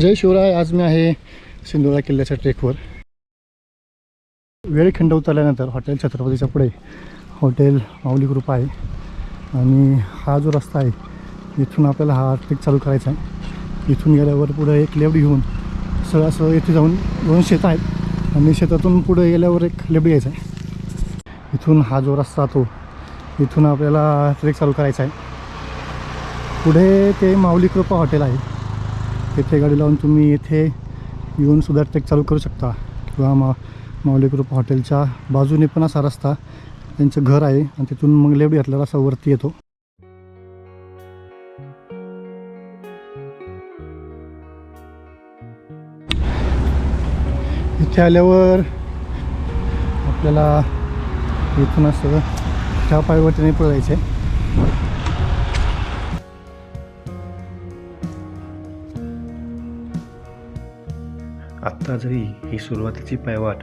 जय शिवराय. आज मी आहे सिंधुदुर्ग किल्ल्याच्या ट्रेकवर. वेळखंड उतरल्यानंतर हॉटेल छत्रपतीच्या पुढे हॉटेल माऊली कृपा आहे आणि हा जो रस्ता आहे इथून आपल्याला हा ट्रेक चालू करायचा आहे. इथून गेल्यावर पुढे एक लेफ्ट घेऊन सगळं असं इथे जाऊन 2 शेतं आहेत आणि शेतातून पुढे गेल्यावर एक लेफ्ट घ्यायचा आहे. इथून हा जो रस्ता तो इथून आपल्याला ट्रेक चालू करायचा आहे. पुढे ते माऊली कृपा हॉटेल आहे. तिथे गाडी लावून तुम्ही येथे येऊन सुद्धा ट्रेक चालू करू शकता किंवा माऊली कृपा हॉटेलच्या बाजूने पण असा रस्ता त्यांचं घर आहे आणि तिथून मग लेफ्ट घेतला रस्ता वरती येतो. इथे आल्यावर आपल्याला इथून असं त्या पायवाटेने पुढे जायचं आहे. आत्ता जरी ही सुरुवातीची पायवाट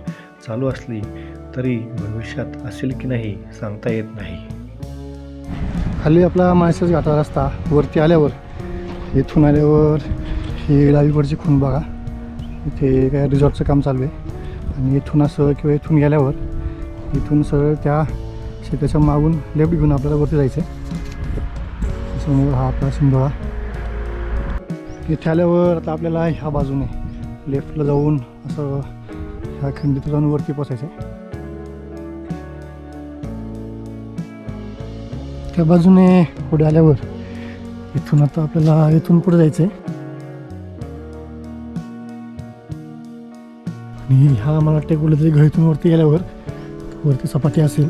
चालू असली तरी भविष्यात असेल की नाही सांगता येत नाही. खाली आपला माळशेज घाटा रस्ता, वरती आल्यावर इथून आल्यावर ही डावीकडची खून बघा, इथे काय रिसॉर्टचं काम चालू आहे आणि इथून असं किंवा इथून गेल्यावर इथून सरळ त्या शेताच्या मागून लेफ्ट घेऊन आपल्याला वरती जायचं आहे. समोर हा आपला सिंधुदुर्ग. इथे आल्यावर आता आपल्याला ह्या बाजूने लेफ्टला जाऊन असं ह्या खंडीत जाऊन वरती पोचायचं आहे. त्या बाजूने पुढे आल्यावर इथून आता आपल्याला इथून पुढे जायचं आहे आणि ह्या मला वाटतं कुठलं तरी घरातून वरती गेल्यावर वरती सपाटी असेल.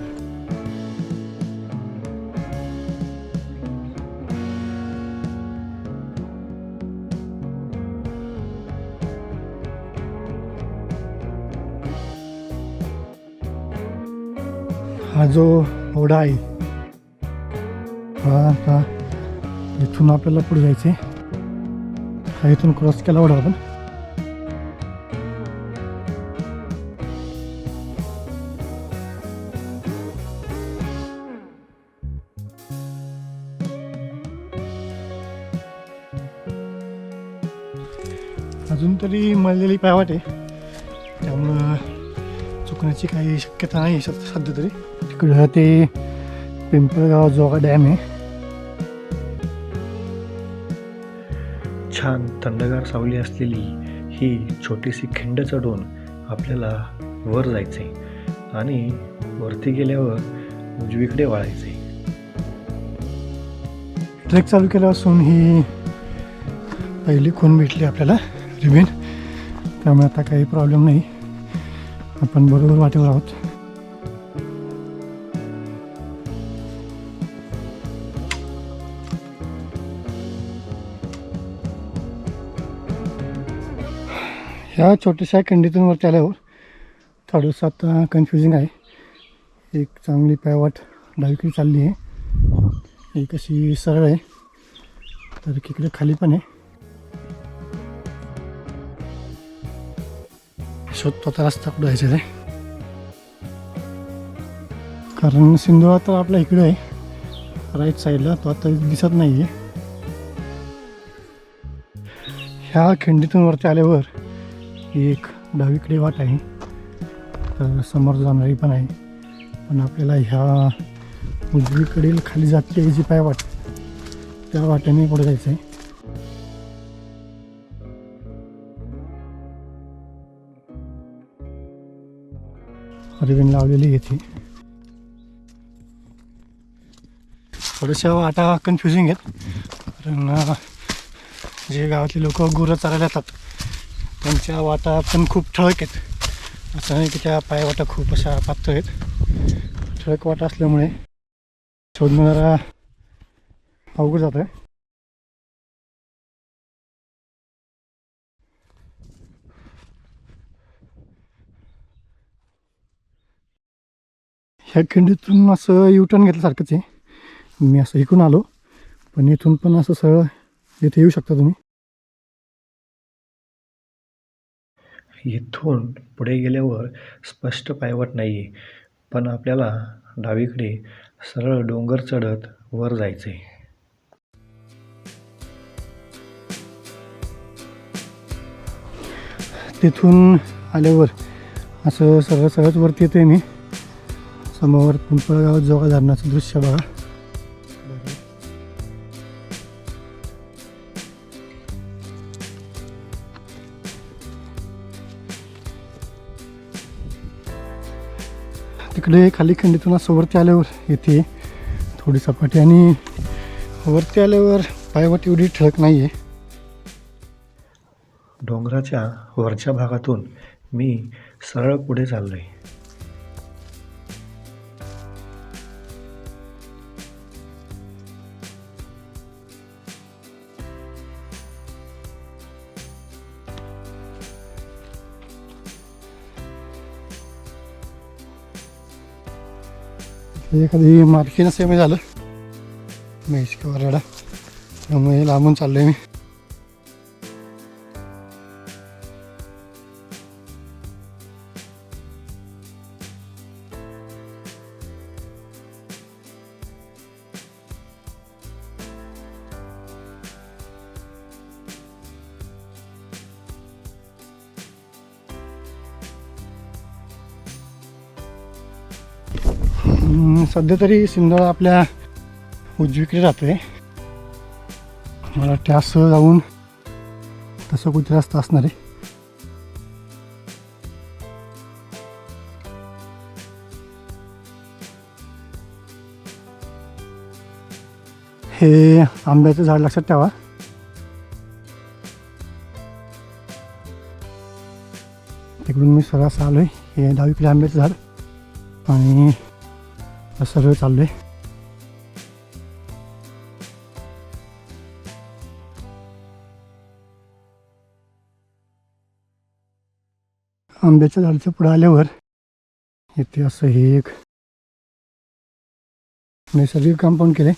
हा जो ओढा आहे हा आता इथून आपल्याला पुढे जायचं आहे. हा इथून क्रॉस केला ओढा आपण. अजून तरी मळलेली पायवाट आहे त्यामुळं चुकण्याची काही शक्यता नाही सध्या तरी. तिकडं ते पिंपळगाव जोगा डॅम आहे. छान थंडगार सावली असलेली ही छोटीशी खिंड चढून आपल्याला वर जायचे आणि वरती गेल्यावर उजवीकडे वळायचे. ट्रेक चालू केल्यापासून ही पहिली खून भेटली आपल्याला रिबीन, त्यामुळे आता काही प्रॉब्लेम नाही. आपण बरोबर वाटेवर आहोत. ह्या छोट्याशा खंडीतून वरती आल्यावर थोडंसं आता कन्फ्युजिंग आहे. एक चांगली पायवाट डावीकडे चालली आहे, एक अशी सरळ आहे तर इकडे खाली पण आहे. शोधतो आता रस्ता कुठं जायचं आहे कारण सिंधुदुर्ग तर आपल्या इकडे आहे राईट साईडला, तो आता दिसत नाही आहे. ह्या खिंडीतून वरती आल्यावर एक डावीकडे वाट आहे तर समोर जाणारी पण आहे, पण आपल्याला ह्या उजवीकडील खाली जातली जी पायवाट त्या वाटेने पुढे जायचं आहे. रिबीन लावलेली येते. थोड्याशा वाटा कन्फ्युजिंग आहेत कारण जे गावातले लोक गुरं चालायला येतात त्यांच्या वाटा पण खूप ठळक आहेत. असं नाही की त्या पायवाटा खूप अशा पातळ आहेत. ठळक वाटा असल्यामुळे शोधणं जरा अवघड जातं आहे. ह्या खिंडीतून असं युटर्न घेतल्यासारखंच आहे. मी असं इकडून आलो पण इथून पण असं सरळ इथे येऊ शकता तुम्ही. इथून पुढे गेल्यावर स्पष्ट पायवाट नाही आहे, पण आपल्याला डावीकडे सरळ डोंगर चढत वर जायचे. तिथून आल्यावर असं सरळ वरती येतोय मी. समोर पिंपळगाव जोगा धरणाचं दृश्य बघा. तिकडे खाली खंडीतून असं वरती आल्यावर येते थोडी सपाटी आणि वरती आल्यावर पायवाट एवढी ठळक नाही आहे. डोंगराच्या वरच्या भागातून मी सरळ पुढे चाललो आहे. एखादी मार्की नसे मी झालं म्हैस किंवा रेडा, त्यामुळे लांबून चाललोय मी. सध्या तरी सिंधुदुर्ग आपल्या उजवीकडे राहतोय. मला वाटते असं जाऊन तसं कुठे रस्ता असणार आहे. हे आंब्याचं झाड लक्षात ठेवा. तिकडून मी सरस आलोय. हे डावीकडे आंब्याचं झाड आणि सरळ चाललोय. आंब्याच्या झाडाच्या पुढे आल्यावर इथे असं हे एक नैसर्गिक कंपाऊंड केले.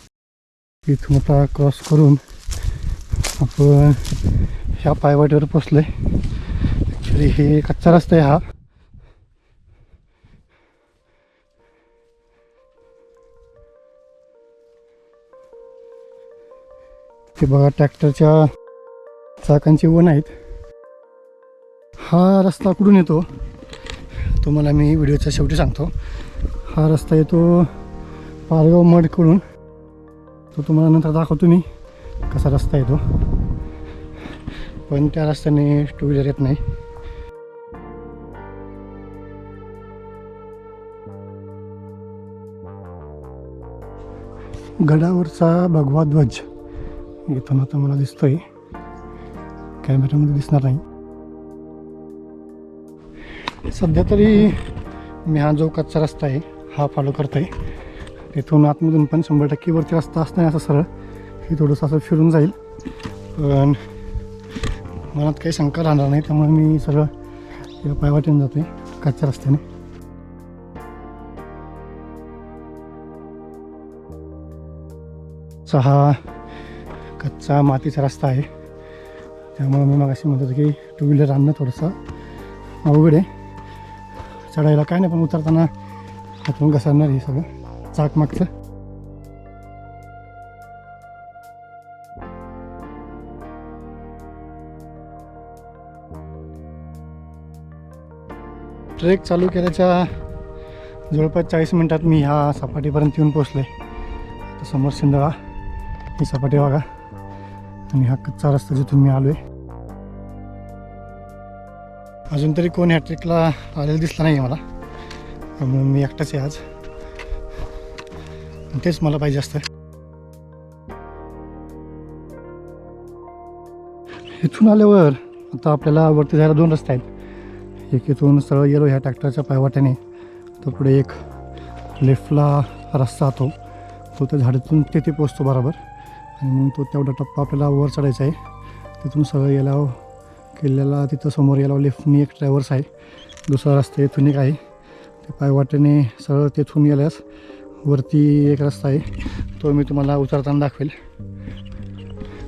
इथून आता क्रॉस करून आपण ह्या पायवाटेवर पोचलोय. ॲक्च्युली हे कच्चा रस्ता आहे हा. ते बघा ट्रॅक्टरच्या चाकांची वन आहेत. हा रस्ता कुठून येतो तुम्हाला मी व्हिडिओच्या शेवटी सांगतो. हा रस्ता येतो पारगाव मठकडून. तो तुम्हाला नंतर दाखवतो मी कसा रस्ता येतो. पण त्या रस्त्याने टू व्हीलर येत नाही. गडावरचा भगवा ध्वज इथून आता मला दिसतोय, कॅमेऱ्यामध्ये दिसणार नाही. सध्या तरी मी हा जो कच्चा रस्ता आहे हा फॉलो करतोय. तिथून आतमधून पण 100% वरती रस्ता असताना असं सरळ हे थोडंसं असं फिरून जाईल. पण मनात काही शंका राहणार नाही, त्यामुळे मी सरळ या पायवाटेने जातोय कच्च्या रस्त्याने. हा कच्चा मातीचा रस्ता आहे, त्यामुळे मी मगाशी म्हणत होतो की टू व्हीलर आणणं थोडंसं अवघड आहे. चढायला काय नाही, पण उतरताना हातून घसरणार हे सगळं चाक मागचं. ट्रेक चालू केल्याच्या जवळपास 40 मिनिटात मी ह्या सपाटीपर्यंत येऊन पोचले. आता समोर सिंधुदुर्ग ही सपाटी बघा आणि हा कच्चा रस्ता जिथून मी आलोय. अजून तरी कोण ह्या ट्रेकला आलेलं दिसला नाही आहे मला, त्यामुळे मी एकटाच आहे आज. तेच मला पाहिजे असतं. इथून आल्यावर आता आपल्याला वरती जायला 2 रस्ते आहेत. एक इथून सरळ गेलो ह्या ट्रॅक्टरच्या पायवाट्याने, तर पुढे एक लेफ्टला रस्ता तो त्या झाडातून तिथे पोचतो बरोबर. आणि मग तो तेवढा टप्पा आपल्याला वर चढायचा आहे. तिथून सरळ गेल्यावर किल्ल्याला तिथं समोर गेल्यावर लेफ्टनी एक ट्रॅव्हर्स आहे. दुसरा रस्ता इथून एक आहे. ते पायवाटेने सरळ तिथून गेल्यास वरती एक रस्ता आहे, तो मी तुम्हाला उतरताना दाखवेल.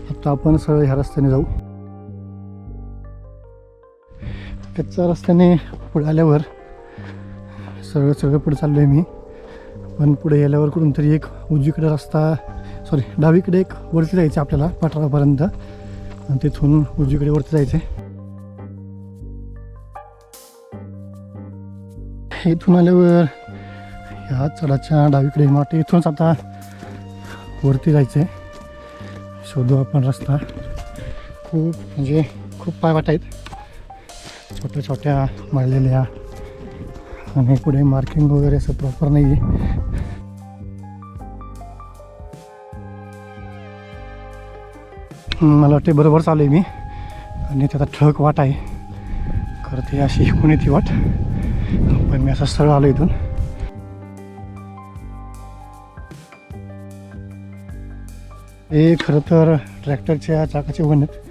आता आपण सरळ ह्या रस्त्याने जाऊ. कच्च्या रस्त्याने पुढे आल्यावर सरळ पुढे चाललो आहे मी. पण पुढे गेल्यावर कुठून तरी एक उजवीकडे रस्ता, डावीकडे एक वरती जायचं आपल्याला पठारापर्यंत, आणि तिथून उजवीकडे वरती जायचं आहे. इथून आल्यावर ह्या चढाच्या डावीकडे वाटते इथूनच आता वरती जायचं आहे. शोधू आपण रस्ता. खूप म्हणजे खूप पायवाट आहेत, छोट्या छोट्या मळलेल्या, आणि पुढे मार्किंग वगैरे असं प्रॉपर नाही आहे. मला वाटते बरोबर चालू आहे मी, आणि त्याचा ठळक वाट आहे. खरं ते अशी इकडून येते वाट, पण मी असं सरळ आलो इथून. हे खरं तर ट्रॅक्टरच्या चाकाचे वण आहेत.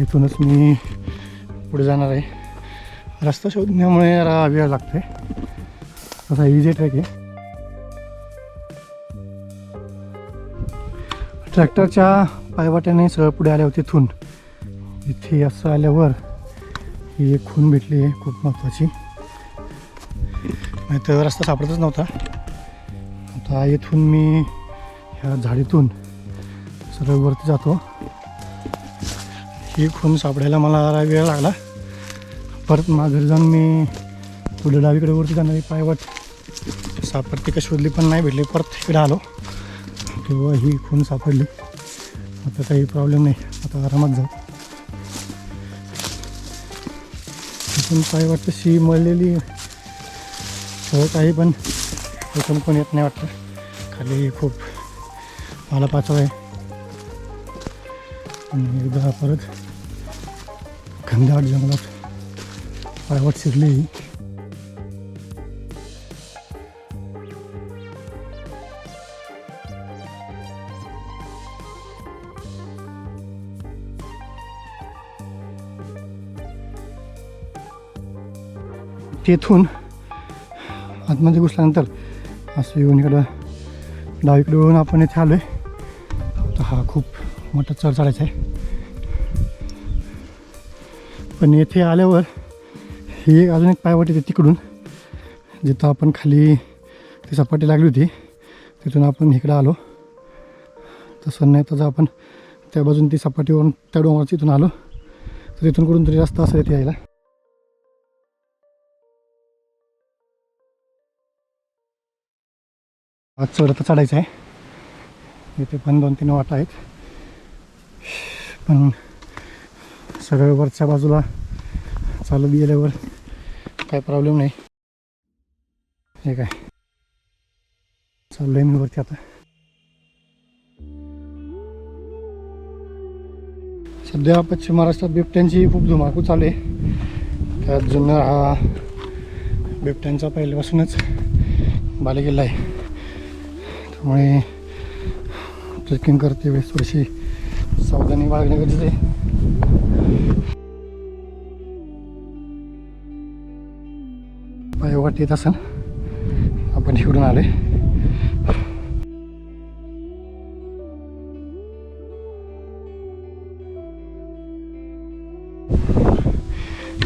इथूनच मी पुढे जाणार आहे. रस्ता शोधण्यामुळे जरा वेळ लागते. तसा इझी ट्रॅक आहे. ट्रॅक्टरच्या पायवाट्याने सरळ पुढे आल्यावर तिथून इथे असं आल्यावर ही एक खूण भेटली आहे खूप महत्त्वाची. नाही तर रस्ता सापडतच नव्हता. आता इथून मी ह्या झाडीतून सरळ वरती जातो. ही खूण सापडायला मला जरा वेळ लागला. परत माघारी जाऊन मी पुढे डावीकडे वरती जाणारी पायवाट सापडते का शोधली, पण नाही भेटली. परत इकडे आलो तेव्हा ही खूण सापडली. आता काही प्रॉब्लेम नाही, आता आरामात जाऊ. इथून पायवाट तशी मळलेली सहज आहे, पण इथून पण येत नाही वाटतं. खाली खूप पाला पाचवा आहे. आणि एकदा परत घनदाट जंगलात पायवाट शिरली. तेथून आतमध्ये घुसल्यानंतर असं येऊन इकडं डावीकडे येऊन आपण इथे आलो आहे. आता हा खूप मोठा चढ चढायचा आहे. पण येथे आल्यावर ही अजून एक पायवाट येते तिकडून, जिथं आपण खाली ती सपाटी लागली होती तिथून आपण इकडं आलो. तसं नाही तसं आपण त्या बाजून ती सपाटीवरून त्या डोंगराची इथून आलो, तर तिथून कुठून तरी रस्ता असेल इथे यायला. आज चढ चढायचं आहे. इथे पण 2-3 वाटा आहेत, पण सगळं वरच्या बाजूला चालत गेल्यावर काय प्रॉब्लेम नाही. हे काय चाललं आहे मी वरती आता. सध्या पश्चिम महाराष्ट्रात बिबट्यांची खूप धुमाकूळ चालू आहे. त्यात जुन्नर हा बिबट्यांचा पहिल्यापासूनच बालेकिल्ला आहे. त्यामुळे ट्रेकिंग करते वेळेस थोडीशी सावधानी बाळगणे गरजेचे आहे. पायवाट येत असेल, आपण इकडून आले.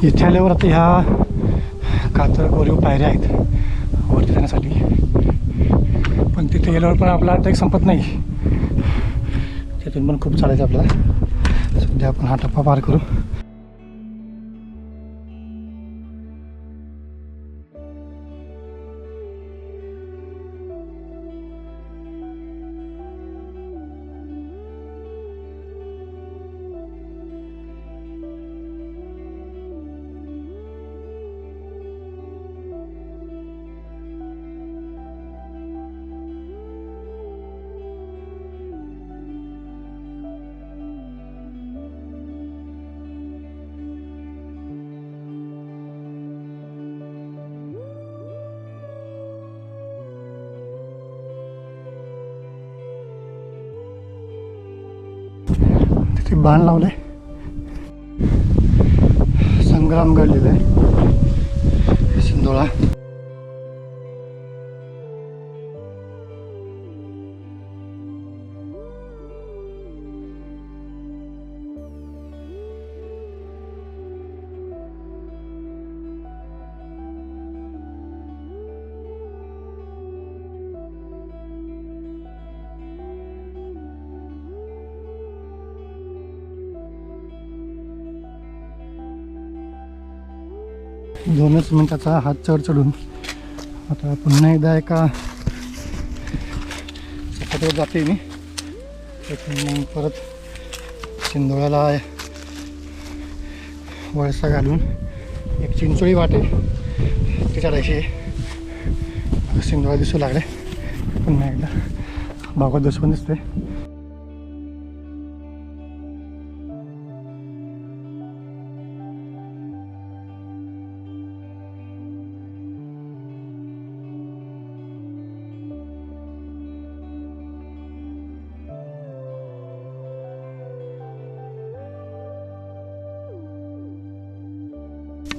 इथे आल्यावर आता ह्या कातर कोरीव पायऱ्या आहेत वरती जाण्यासाठी, पण तिथे गेल्यावर पण आपला ट्रेक संपत नाही. तिथून पण खूप चालायचं आपल्याला. सध्या आपण हा टप्पा पार करू. तिथे बाण लावलंय, संग्राम घडलेला आहे सिंधोळा. 2च मिनिटाचा हात चढ चढून आता पुन्हा एकदा एका सपाटीवर जाते मी. मग परत शिंदोळ्याला वळसा घालून एक चिंचोळी वाटे ते चढायची. शिंदोळा दिसू लागले पुन्हा एकदा भागवत दर्शन पण दिसते.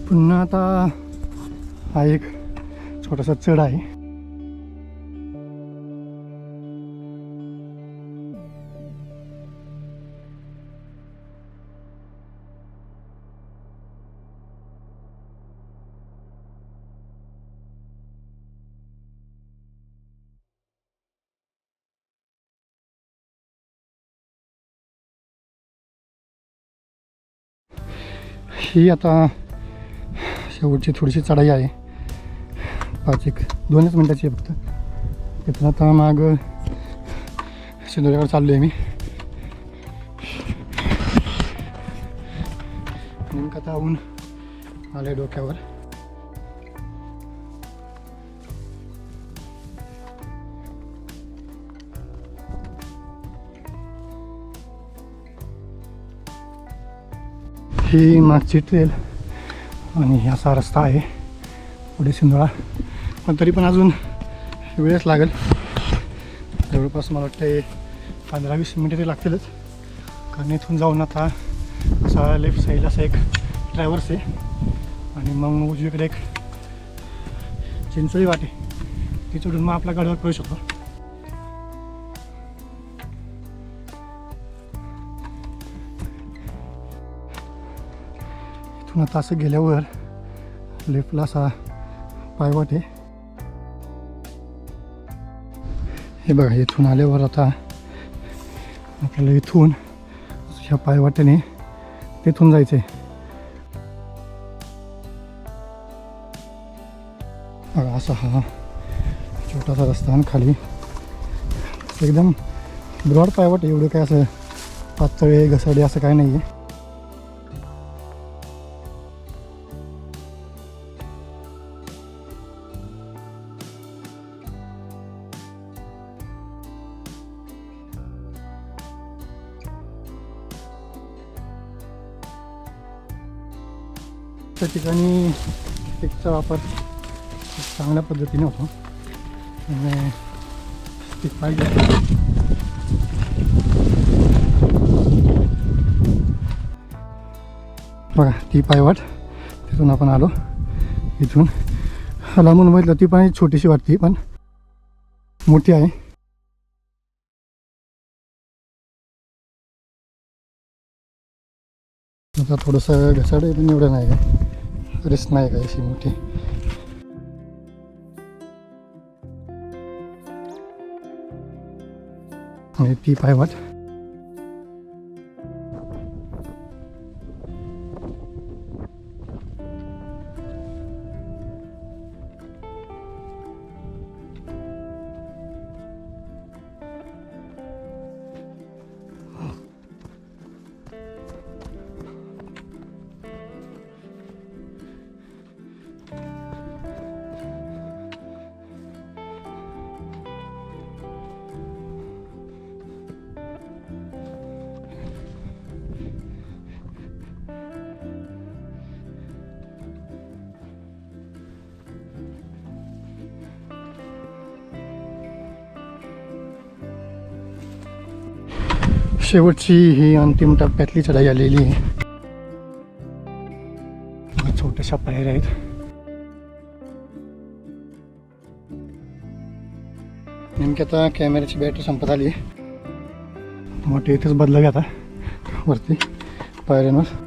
पुन्हा आता हा एक छोटासा चढ आहे. ही आता शेवटची थोडीशी चढाई आहे. 2च मिनिटाची आहे फक्त. तिथून आता माग शिंदोळ्याकडे चाललो आहे मी. नेमकं आता ऊन आलं डोक्यावर. ही मागची ट्रेल आणि असा रस्ता आहे पुढे शिंदोळा. पण तरी पण अजून वेळच लागेल. जवळपास मला वाटतं 15-20 मिनिटं तरी लागतीलच. कारण इथून जाऊन आता असा लेफ्ट साईडला असा एक ट्रॅव्हर्स आहे आणि मग उजवीकडे एक चिंचोळी वाटे ती चढून मग आपल्या गडावर प्रवेश होतो. इथून आता असं गेल्यावर लेफ्टला असा पायवाट आहे. हे बघा इथून आल्यावर आता आपल्याला इथून ह्या पायवाटेने तिथून जायचं आहे. बघा असा हा छोटासा रस्ता आणि खाली एकदम ब्रॉड पायवाट. एवढं काय असं पातळे घसरडे असं काय नाही आहे. त्या ठिकाणी स्टिकचा वापर चांगल्या पद्धतीने होतो. त्यामुळे स्टिक पाहिजे. बघा ती पायवाट तिथून आपण आलो. इथून लांबून बघितलं ती पण छोटीशी वाटते पण मोठी आहे. आता थोडंसं घसरड आहे पण एवढं नाही आहे. रिस्क नाही काय अशी मोठी. आणि ती पायवाट शेवटची ही अंतिम टप्प्यातली चढाई आलेली आहे. छोट्याशा पायऱ्या आहेत. नेमकी आता कॅमेऱ्याची बॅटरी संपत आली. मोठे इथेच बदला आता वरती पायऱ्यांवर.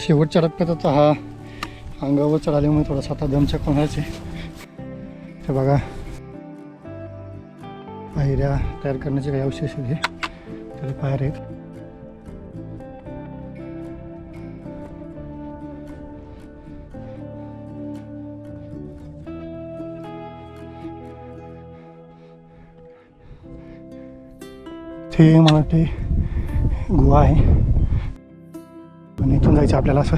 शेवटच्या टप्प्यात आता हा अंगावर चढाल्यामुळे थोडासा आता दमछाक होणारच आहे. ते बघा पायऱ्या तयार करण्याचे काही अवशेष आहे तरी पायऱ्या आहेत. ते मला वाटते गुहा आहे आणि इथून जायचं आपल्याला असं.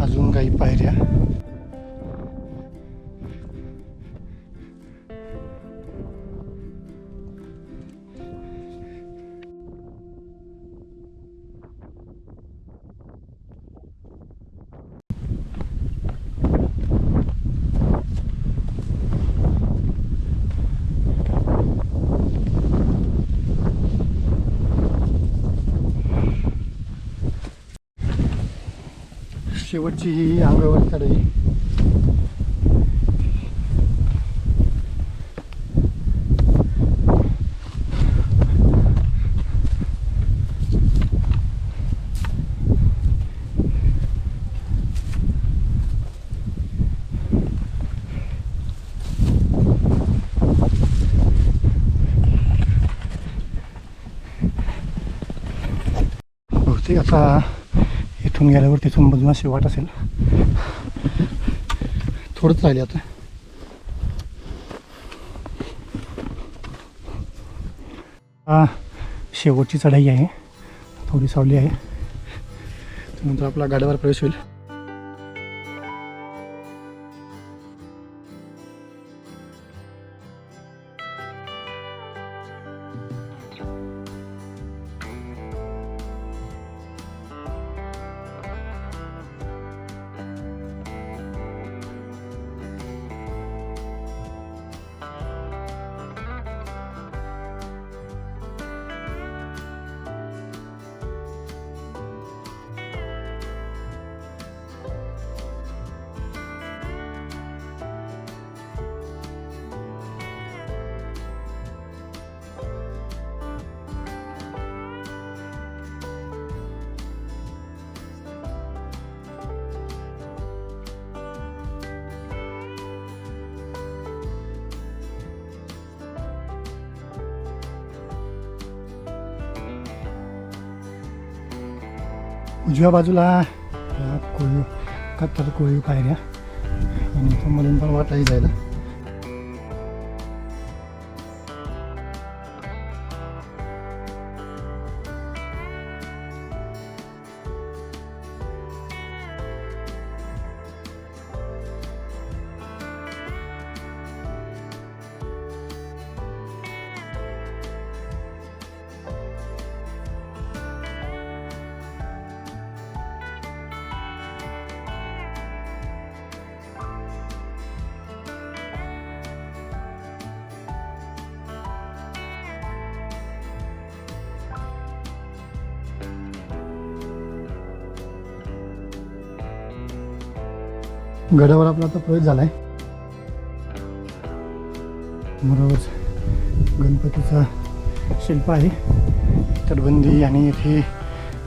अजून काही पायऱ्या. शेवटची ही अंगावर चढाई. बहुतेक आता इथून गेल्यावर तिथून बाजूला शेवट असेल. थोडंच राहिले आता. हा शेवटची चढाई आहे. थोडी सावली आहे त्यानंतर आपला गाड्यावर प्रवेश होईल. उजव्या बाजूला कोळी कत्तर कोळी पायऱ्या आणि मधून पण वाटाही जायला. गडावर आपला आता प्रवेश झाला आहे. बरोबर गणपतीचा शिल्प आहे, तटबंदी आणि इथे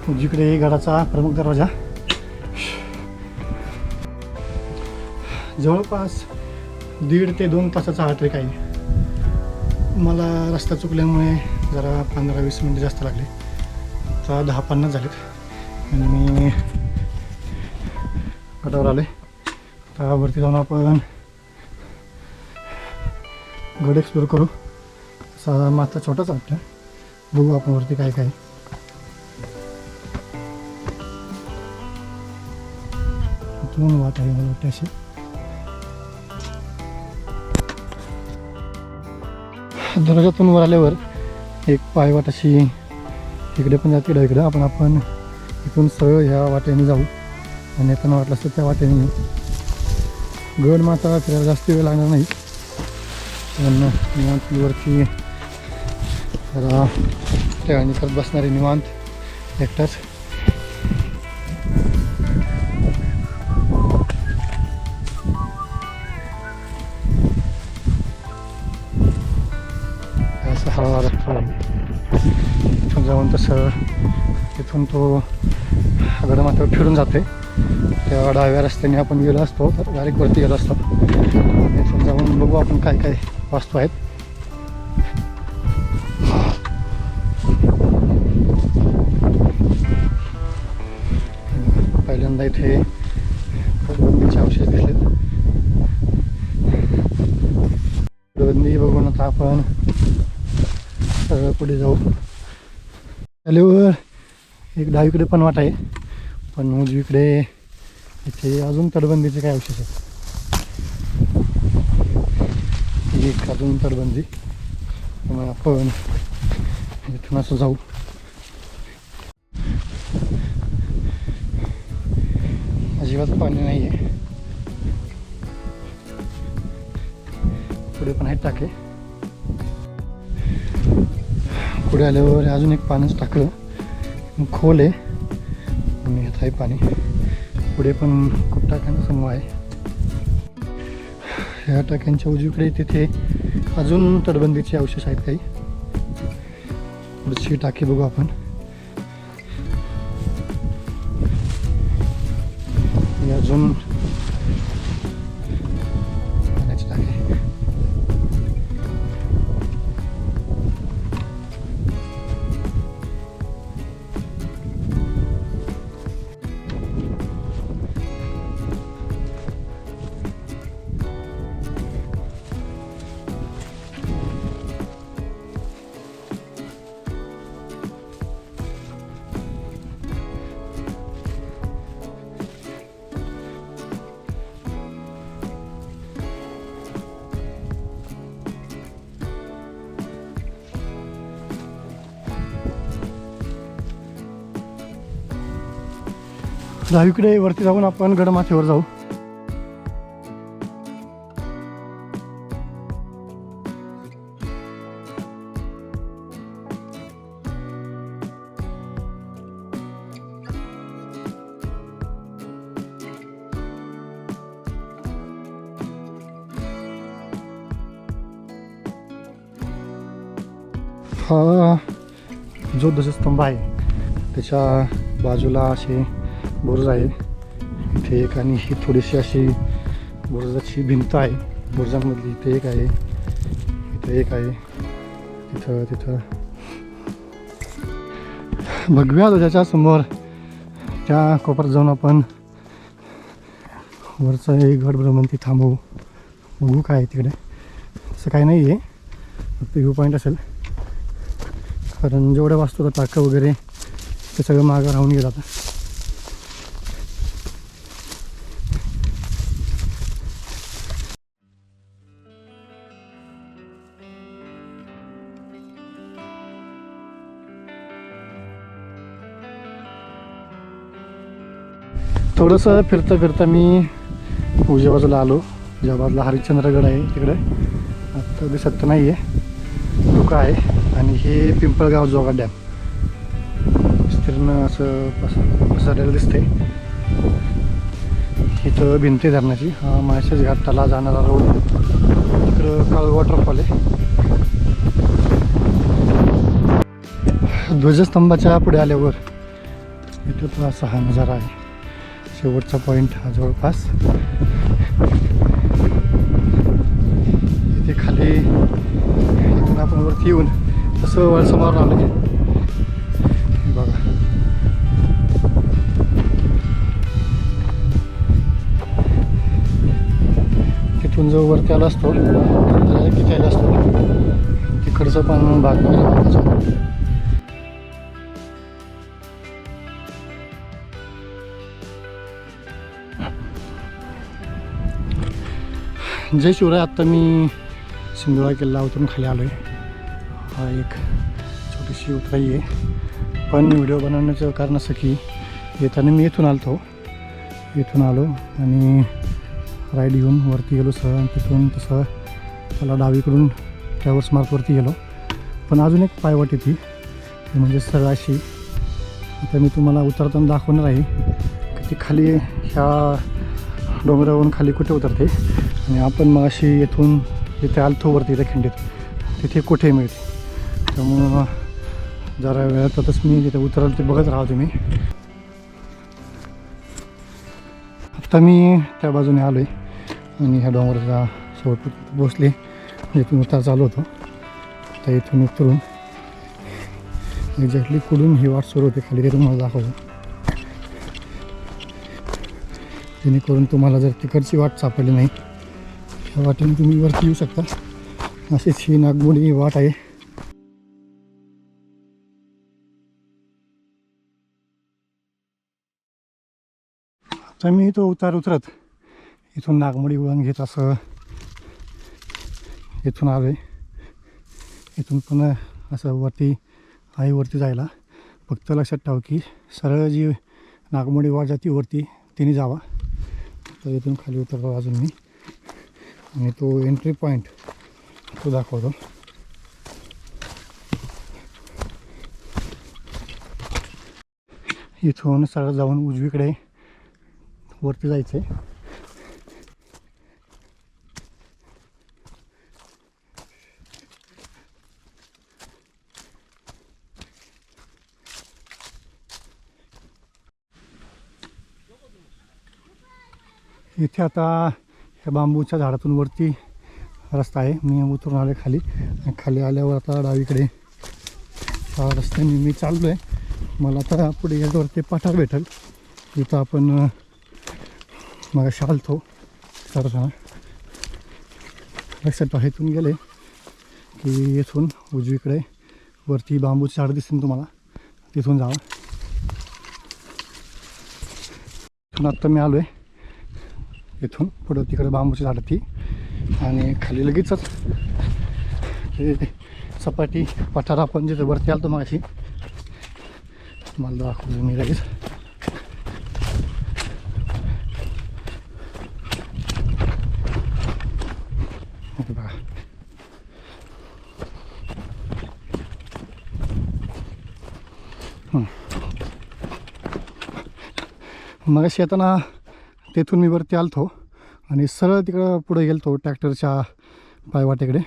उजवीकडे गडाचा प्रमुख दरवाजा. जवळपास 1.5 ते 2 तासाचा हा ट्रेक आहे. मला रस्ता चुकल्यामुळे जरा 15-20 मिनटं जास्त लागले. आता 10-50 झालेत आणि मी गडावर आले. आता वरती जाऊन आपण गड एक्सप्लोर करू. असा माथा छोटाच वाटतं, बघू आपण वरती काय काय. इथून वाट आहे मला वाटते अशी. दरवाजातून वर आल्यावर एक पायवाट अशी इकडे पण जाते इकडं. आपण इथून सरळ ह्या वाटेने जाऊ आणि येताना वाटलं असतं त्या वाटेने येऊ. गड माता फिरायला जास्त वेळ लागणार नाही, पण निवांत वरती जरा ठेवाणी करत बसणारे निवांत एकटाच. सरळ तिथून तो गडमाथ्यावर फिरून जाते. त्या डाव्या रस्त्याने आपण गेलो असतो तर डायरेक्ट वरती गेलो असतो. इथून जाऊन बघू आपण काय काय वास्तू आहेत. पहिल्यांदा इथे तटबंदीचे अवशेष दिसलेत. तटबंदी बघून आता आपण सरळ पुढे जाऊ. आल्यावर एक डावीकडे पण वाट आहे, पण उजवीकडे इथे अजून तटबंदीचे काय अवशेष आहेत. एक अजून तटबंदी, त्यामुळे आपण इथून असं जाऊ. अजिबात पाणी नाही आहे. पुढे पण आहेत टाके. पुढे आल्यावर अजून एक पाण्याचं टाकलं खोल आहे आणि येत आहे पाणी. पुढे पण खूप टाक्यांचा समूह आहे. ह्या टाक्यांच्या उजवीकडे तिथे अजून तटबंदीचे अवशेष आहेत काही. पुढची टाकी बघू आपण. अजून पाण्याची टाकी. डावीकडे वरती जाऊन आपण गडमाथ्यावर जाऊ. हा जो ध्वजस्तंभ आहे त्याच्या बाजूला असे बुरुज आहे इथे एक, आणि ही थोडीशी अशी बुरुजाची भिंत आहे. बुरुजांमधली इथे एक आहे, इथे एक आहे, तिथं भगव्या ध्वजाच्या समोर त्या कोपऱ्यात जाऊन आपण वरचं एक गड भ्रमंती थांबवू. बघू काय आहे तिकडे. असं काही नाही आहे, फक्त व्ह्यू पॉईंट असेल. कारण जेवढ्या वास्तू टाकं वगैरे ते सगळं मागं राहून गेलं आता. थोडंसं फिरता मी उजव्या बाजूला आलो. ज्या बाजूला हरिश्चंद्रगड आहे तिकडे आता दिसत नाही आहे, धोका आहे. आणि हे पिंपळगाव जोगा डॅम विस्तीर्ण असं पसरलेलं दिसते. इथं भिंती धरणाची. हा माळशेज घाटाला जाणारा रोड. तिकडं काळू वॉटरफॉल आहे. ध्वजस्तंभाच्या पुढे आल्यावर इथं तो असा हा नजारा आहे. शेवटचा पॉईंट हा जवळपास. इथे खाली इथून आपण वरती येऊन तसं वळसं मारून आलं की बघा. तिथून जो वरती आला असतो तर किती आला असतो तिकडचं पण भाग बघायला. जय शिवराय. आत्ता मी सिंधुदुर्ग किल्ला उतरून खाली आलो आहे. हा एक छोटीशी उतराई आहे, पण व्हिडिओ बनवण्याचं कारण असं की येताना मी इथून आलो आणि राईड घेऊन वरती गेलो सरळ, आणि तिथून तसं त्याला डावीकडून ट्रॅव्हल्स मार्कवरती गेलो. पण अजून एक पायवाट येते म्हणजे सरळ अशी. आता मी तुम्हाला उतरताना दाखवणार आहे की ती खाली ह्या डोंगरावरून खाली कुठे उतरते. आणि आपण मग अशी येथून जिथे आलतो वरती इथे खिंडीत तिथे कुठे मिळते. त्यामुळं जरा वेळातच मी जिथे उतरल ते बघत राहा तुम्ही. आत्ता मी त्या बाजूने आलो आहे आणि ह्या डोंगराचा शेवट पोचले. इथून उतार चालू होतो. आता इथून उतरून एक्झॅक्टली कुठून ही वाट सुरू होते खाली ते तुम्हाला दाखवतो, जेणेकरून तुम्हाला जर तिकडची वाट सापडली नाही ह्या वाटेने तुम्ही वरती येऊ शकता. अशीच ही नागमोडी वाट आहे. तर मी तो उतार उतरत इथून नागमोडी वळण घेत असं इथून आलो आहे. इथून पण असं वरती वरती जायला फक्त लक्षात ठेवा की सरळ जी नागमोडी वाट जाती वरती तिने जावा. तर इथून खाली उतरतो अजून मी आणि तो एंट्री पॉईंट तो दाखवतो. इथून सरळ जाऊन उजवीकडे वरती जायचं आहे. इथे आता ह्या बांबूच्या झाडातून वरती रस्ता आहे. मी उतरून आले खाली आणि खाली आल्यावर आता डावीकडे हा रस्त्याने मी चाललो आहे. मला आता पुढे गेल्यावरती पठार भेटेल जिथं आपण मग शालतो करताना. लक्षात ठेवा इथून गेले की इथून उजवीकडे वरती बांबूची झाडं दिसतील तुम्हाला, तिथून जावा. इथून आत्ता मी आलो आहे. इथून पुढं तिकडे बांबूची झाडं ती आणि खाली लगेचच हे सपाटी पठार आपण जिथे वरती आलो मगाशी मला दाखवलं मी लगेच. बघा मगाशी येताना तेथून मी वरती आलतो आणि सरळ तिकडं पुढे गेलतो ट्रॅक्टरच्या पायवाटेकडे.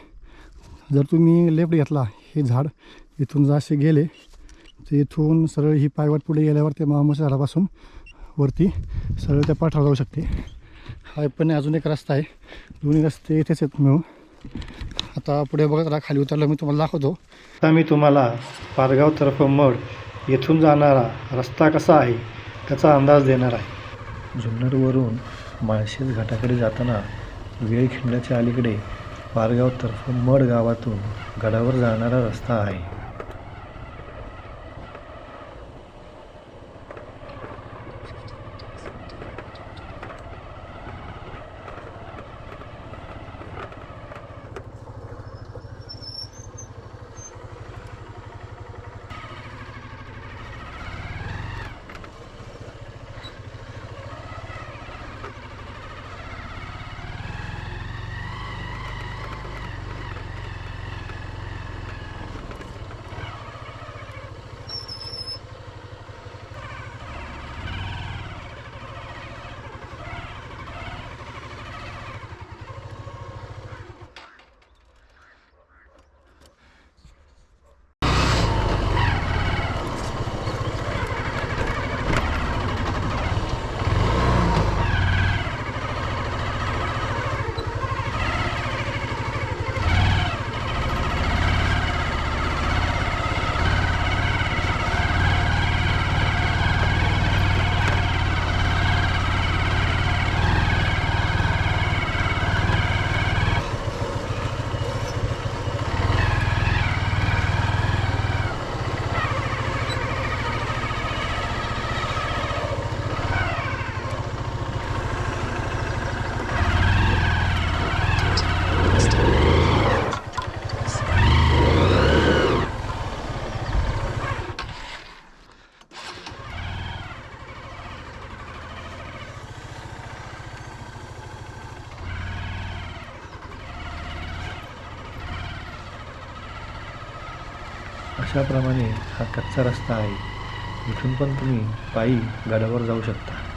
जर तुम्ही लेफ्ट घेतला हे झाड इथून जसे गेले तर इथून सरळ ही पायवाट पुढे गेल्यावर ते बांबूच्या झाडापासून वरती सरळ त्या पाठावर जाऊ शकते. हा पण अजून एक रस्ता आहे. दोन्ही रस्ते इथेच आहेत मिळून. आता पुढे बघत राहा, खाली उतरलं मी तुम्हाला दाखवतो. आता मी तुम्हाला पारगावतर्फ मड येथून जाणारा रस्ता कसा आहे त्याचा अंदाज देणार आहे. जुन्नरवरून माळशेज घाटाकडे जाताना वेळखिंडाच्या अलीकडे पारगावतर्फ मड गावातून गडावर जाणारा रस्ता आहे. अशाप्रमाणे हा कच्चा रस्ता आहे. इथून पण तुम्ही पायी गडावर जाऊ शकता.